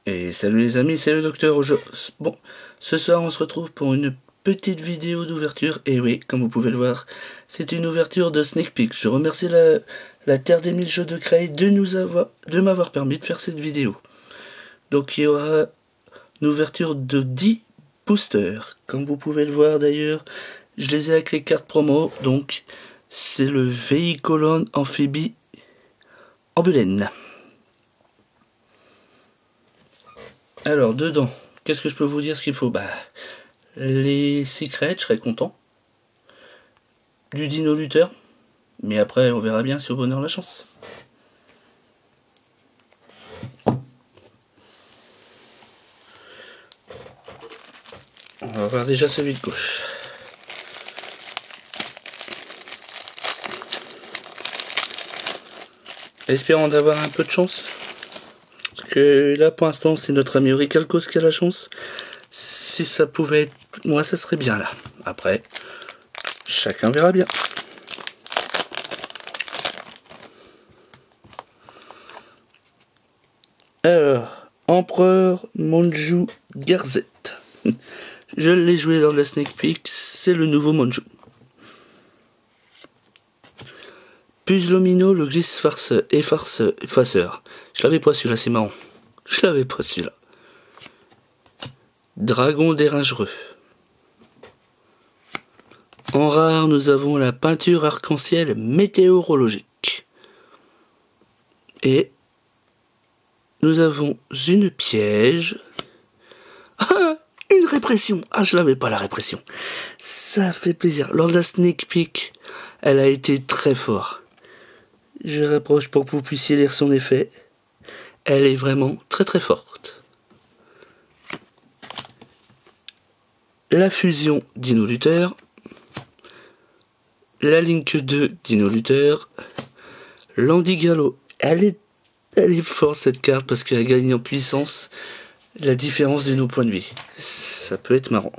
Et salut les amis, c'est le docteur. Bon, ce soir on se retrouve pour une petite vidéo d'ouverture. Et oui, comme vous pouvez le voir, c'est une ouverture de Sneak Peek. Je remercie la Terre des 1000 jeux de Cray de m'avoir permis de faire cette vidéo. Donc il y aura une ouverture de 10 boosters. Comme vous pouvez le voir d'ailleurs, je les ai avec les cartes promo. Donc c'est le Véhicolon Amphibie Ambulène. Alors, dedans, qu'est-ce que je peux vous dire ce qu'il faut? Bah, les secrets, je serais content. Du dino lutteur. Mais après, on verra bien si au bonheur la chance. On va voir déjà celui de gauche. Espérons d'avoir un peu de chance. Parce que là, pour l'instant, c'est notre ami Orichalcos qui a la chance. Si ça pouvait être moi, ça serait bien là. Après, chacun verra bien. Alors, Empereur Manju Garzette. Je l'ai joué dans la Sneak Peek, c'est le nouveau Manju. Puzzlomino, le glisse effaceur. Je l'avais pas celui-là, c'est marrant. Je l'avais pas celui-là. Dragon dérangereux. En rare, nous avons la peinture arc-en-ciel météorologique. Et nous avons une piège. Ah, une répression. Ah, je l'avais pas la répression. Ça fait plaisir. Lors de la Sneak Peek, elle a été très forte. Je rapproche pour que vous puissiez lire son effet. Elle est vraiment très très forte. La fusion Dino Lutteur. La Link 2 Dino Lutteur. L'Andigalo. Elle est forte cette carte parce qu'elle gagne en puissance la différence de nos points de vie. Ça peut être marrant.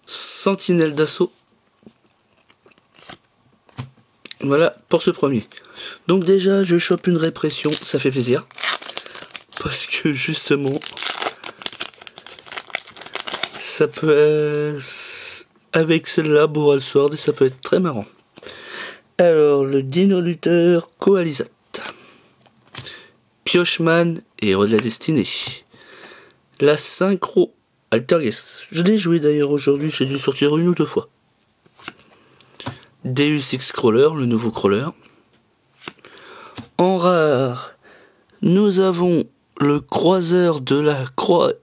Sentinelle d'assaut. Voilà pour ce premier. Donc déjà je chope une répression, ça fait plaisir. Parce que justement ça peut avec celle-là, Boral Sword, et ça peut être très marrant. Alors le Dino Lutteur Coalizat. Piochman, héros de la destinée. La Synchro Altergeist. Je l'ai joué d'ailleurs aujourd'hui, j'ai dû sortir une ou deux fois. Deus Ex Crawler, le nouveau crawler. En rare, nous avons le croiseur de la Croix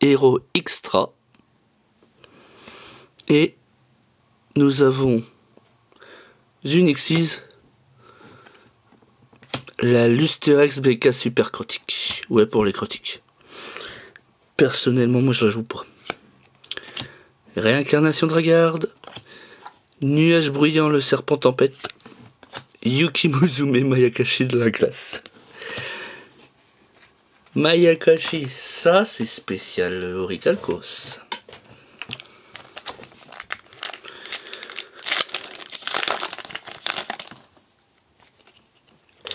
Héros Extra. Et nous avons Unixis, la Lusterex BK Super Crotique. Ouais, pour les crotiques. Personnellement, moi je la joue pas. Réincarnation Dragarde. Nuage bruyant, le serpent tempête. Yuki Muzume Mayakashi de la classe. Mayakashi, ça c'est spécial Orichalcos.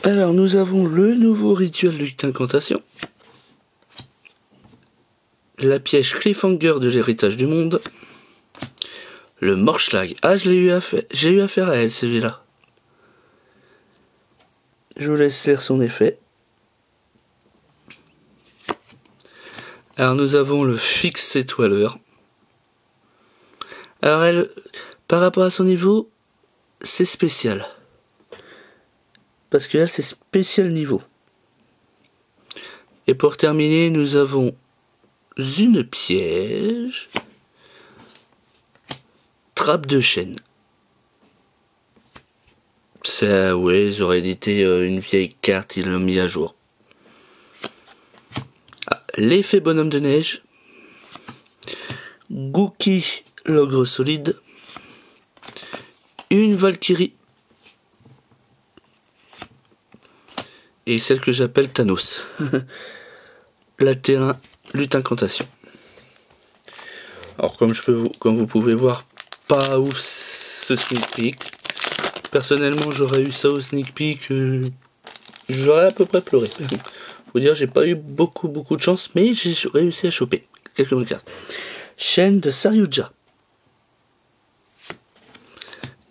Alors nous avons le nouveau rituel de l'incantation. La piège Cliffhanger de l'héritage du monde. Le Morschlag. Ah, j'ai eu affaire à elle, celui-là. Je vous laisse lire son effet. Alors, nous avons le Fixe étoileur. Alors, elle, par rapport à son niveau, c'est spécial. Parce que elle, c'est spécial niveau. Et pour terminer, nous avons une piège. Trappe de chaîne. Ça, ouais, j'aurais édité une vieille carte, ils l'ont mis à jour. Ah, l'effet bonhomme de neige. Gookie, l'ogre solide. Une Valkyrie. Et celle que j'appelle Thanos. La terrain, lutte incantation. Alors comme vous pouvez voir, pas ouf ce sneak peek. Personnellement j'aurais eu ça au sneak peek, j'aurais à peu près pleuré. Faut dire, j'ai pas eu beaucoup de chance, mais j'ai réussi à choper quelques bonnes cartes. Chaîne de Saryuja.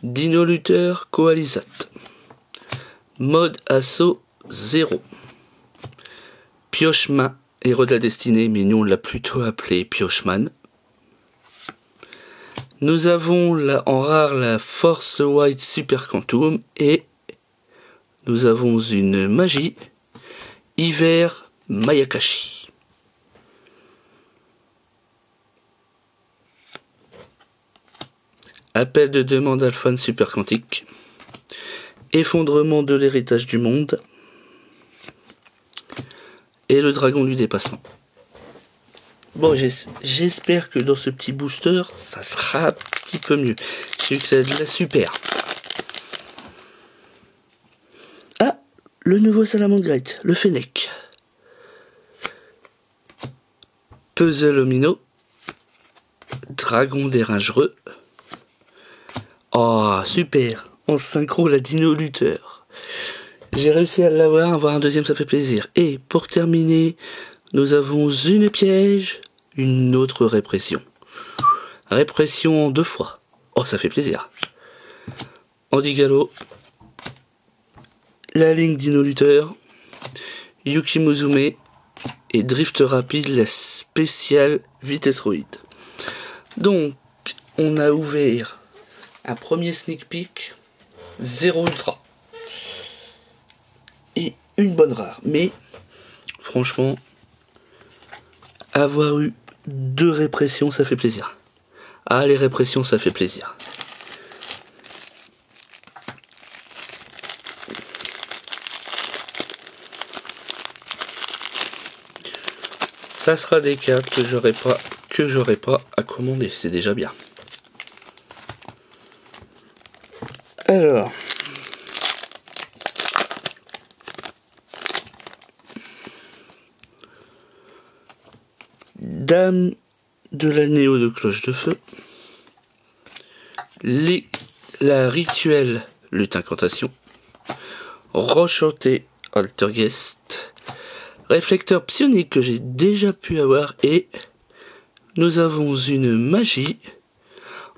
Dino Luther Coalizat. Mode Assaut 0. Piocheman, héros de la destinée, mais nous on l'a plutôt appelé Piocheman. Nous avons en rare la Force White Super Quantum et nous avons une magie Hiver Mayakashi. Appel de demande Alphane Super Quantique. Effondrement de l'héritage du monde. Et le dragon du dépassement. Bon, j'espère que dans ce petit booster, ça sera un petit peu mieux. J'ai eu que de la super. Ah, le nouveau Salamandreite, le Fennec. Puzzle Omino. Dragon dérangereux. Oh, super. En synchro, la Dino Luther. J'ai réussi à l'avoir, avoir un deuxième, ça fait plaisir. Et pour terminer, nous avons une piège, une autre répression. Répression en 2 fois. Oh, ça fait plaisir. Andy Gallo, la ligne Dino Luther, Yuki Muzume et Drift Rapide, la spéciale vitesse roïde. Donc, on a ouvert un premier sneak peek, 0 ultra. Et une bonne rare. Mais, franchement, avoir eu 2 répressions, ça fait plaisir. Ah, les répressions, ça fait plaisir. Ça sera des cartes que j'aurai pas à commander, c'est déjà bien. Alors, Dame de la Néo de Cloche de Feu, la Rituelle Lutte Incantation, Roche-Hantée Altergeist, Réflecteur Psionique que j'ai déjà pu avoir, et nous avons une magie.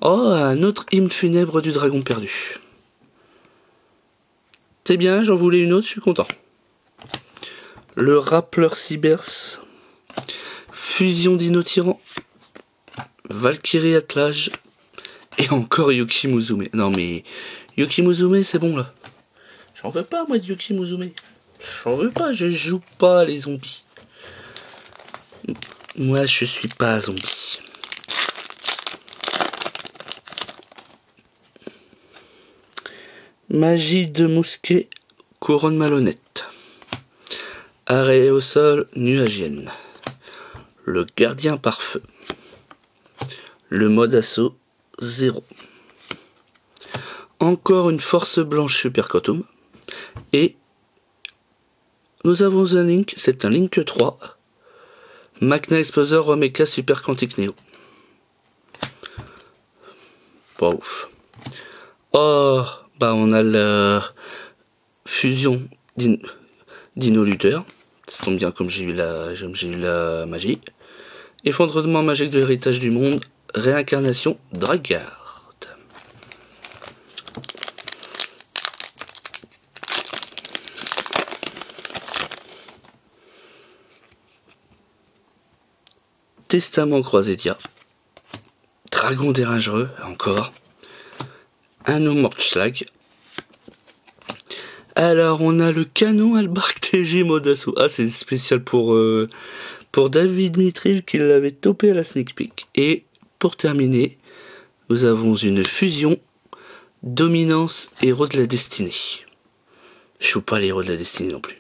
Oh, un autre hymne funèbre du dragon perdu. C'est bien, j'en voulais une autre, je suis content. Le Rappler Cybers, Fusion Dino Tyran, Valkyrie Attelage, et encore Yuki Muzume. Non mais, Yuki Muzume c'est bon là. J'en veux pas moi de Yuki Muzume. J'en veux pas, je joue pas les zombies. Moi je suis pas zombie. Magie de mousquet, couronne malhonnête. Arrêt au sol, nuagienne. Le gardien par feu. Le mode assaut 0. Encore une force blanche Super Quantum. Et nous avons un link, c'est un link 3. Machina Exploser Omega Super Quantique Neo. Pas ouf. Oh, bah on a la fusion Dino Luther. Ça tombe bien comme j'ai eu la magie. Effondrement magique de l'héritage du monde. Réincarnation Dragard. Testament Croisédia. Dragon dérangereux, encore. Un No Mordschlag. Alors, on a le canon Albark TG mode assaut. Ah, c'est spécial pour David Mitril qui l'avait topé à la sneak peek. Et pour terminer, nous avons une fusion Dominance Héros de la Destinée. Je joue pas les Héros de la Destinée non plus.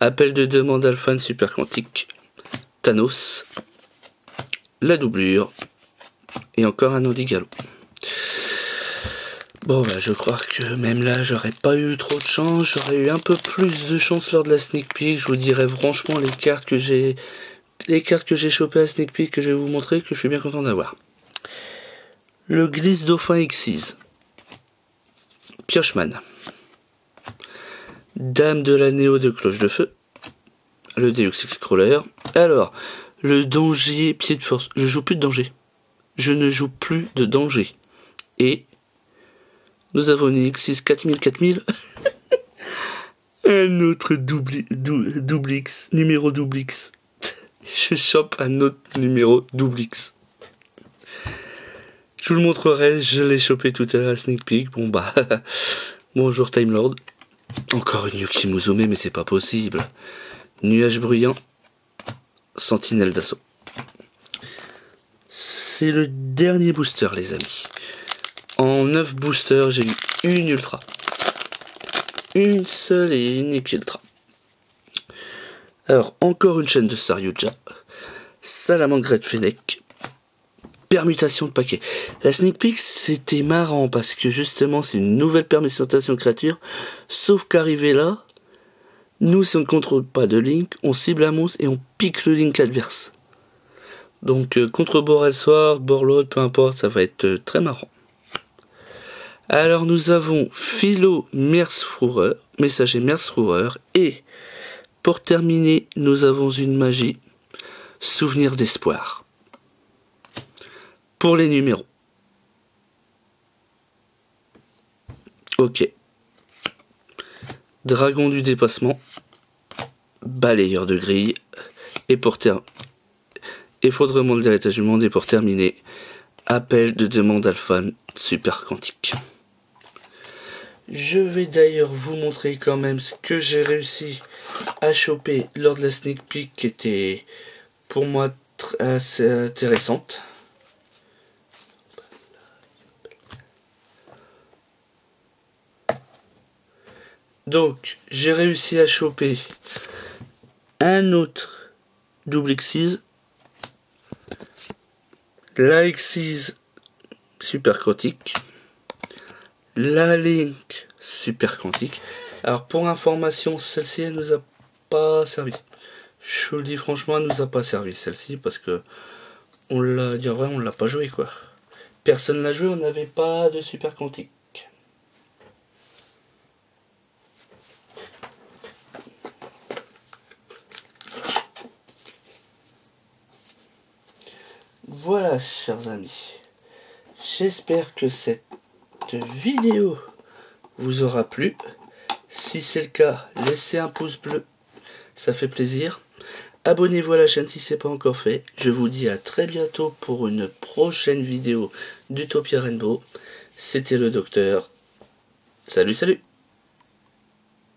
Appel de demande Alphane Super Quantique. Thanos. La doublure. Et encore un Andy Gallo. Bon bah je crois que même là j'aurais pas eu trop de chance, j'aurais eu un peu plus de chance lors de la sneak peek. Je vous dirais franchement les cartes que j'ai chopées à la sneak peek que je vais vous montrer, que je suis bien content d'avoir. Le Glisse Dauphin X6. Piocheman. Dame de la Néo de Cloche de Feu. le Deus Ex Scroller. Alors, le danger pied de force. Je joue plus de danger. Je ne joue plus de danger. Et nous avons une X6 4000. Un autre double X, numéro double X. Je chope un autre numéro double X. Je vous le montrerai, je l'ai chopé tout à l'heure à Sneak Peek. Bon bah, bonjour Time Lord. Encore une Yuki Musume, mais c'est pas possible. Nuage bruyant, sentinelle d'assaut. C'est le dernier booster, les amis. En 9 boosters, j'ai eu une ultra. Une seule et unique ultra. Alors, encore une chaîne de Saryuja. Salamandre Red Fennec. Permutation de paquets. La Sneak Peek, c'était marrant parce que justement, c'est une nouvelle permutation de créature. Sauf qu'arrivé là, nous, si on ne contrôle pas de Link, on cible un monstre et on pique le Link adverse. Donc, contre Borel Sword, Borlord, peu importe, ça va être très marrant. Alors, nous avons Philo Mersfrourer, messager Mersfrourer, et pour terminer, nous avons une magie, souvenir d'espoir. Pour les numéros. Ok. Dragon du dépassement. Balayeur de grille. Et pour effondrement de l'héritage du monde. Et pour terminer, appel de demande Alphan super quantique. Je vais d'ailleurs vous montrer quand même ce que j'ai réussi à choper lors de la Sneak Peek qui était pour moi assez intéressante. Donc, j'ai réussi à choper un autre double X6, la X6 super quantique, la Link super quantique. Alors, pour information, celle-ci, elle nous a pas servi. Je vous le dis franchement, elle nous a pas servi celle-ci parce que on l'a dit vrai, on l'a pas joué quoi. Personne l'a joué, on n'avait pas de super quantique. Voilà, chers amis, j'espère que cette vidéo vous aura plu. Si c'est le cas, laissez un pouce bleu, ça fait plaisir. Abonnez-vous à la chaîne si ce n'est pas encore fait. Je vous dis à très bientôt pour une prochaine vidéo d'Utopia Rainbow. C'était le docteur. Salut, salut!